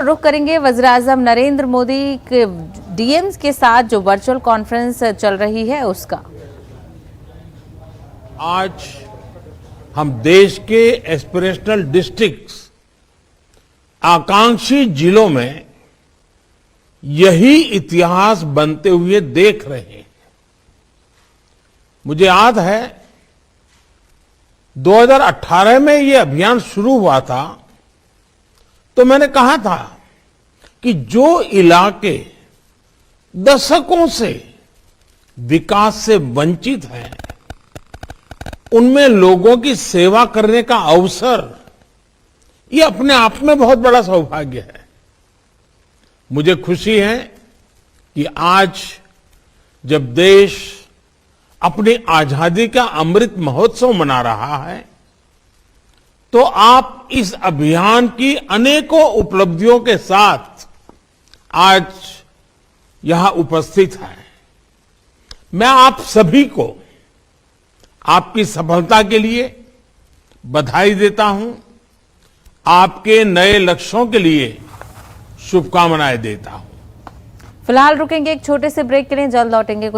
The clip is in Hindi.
रुख करेंगे वज़ीर-ए-आज़म नरेंद्र मोदी के डीएम्स के साथ जो वर्चुअल कॉन्फ्रेंस चल रही है उसका। आज हम देश के एस्पिरेशनल डिस्ट्रिक्ट्स, आकांक्षी जिलों में यही इतिहास बनते हुए देख रहे हैं। मुझे याद है 2018 में ये अभियान शुरू हुआ था तो मैंने कहा था कि जो इलाके दशकों से विकास से वंचित हैं, उनमें लोगों की सेवा करने का अवसर ये अपने आप में बहुत बड़ा सौभाग्य है। मुझे खुशी है कि आज जब देश अपनी आजादी का अमृत महोत्सव मना रहा है, तो आप इस अभियान की अनेकों उपलब्धियों के साथ आज यहां उपस्थित हैं। मैं आप सभी को आपकी सफलता के लिए बधाई देता हूं, आपके नए लक्ष्यों के लिए शुभकामनाएं देता हूं। फिलहाल रुकेंगे एक छोटे से ब्रेक के लिए, जल्द लौटेंगे।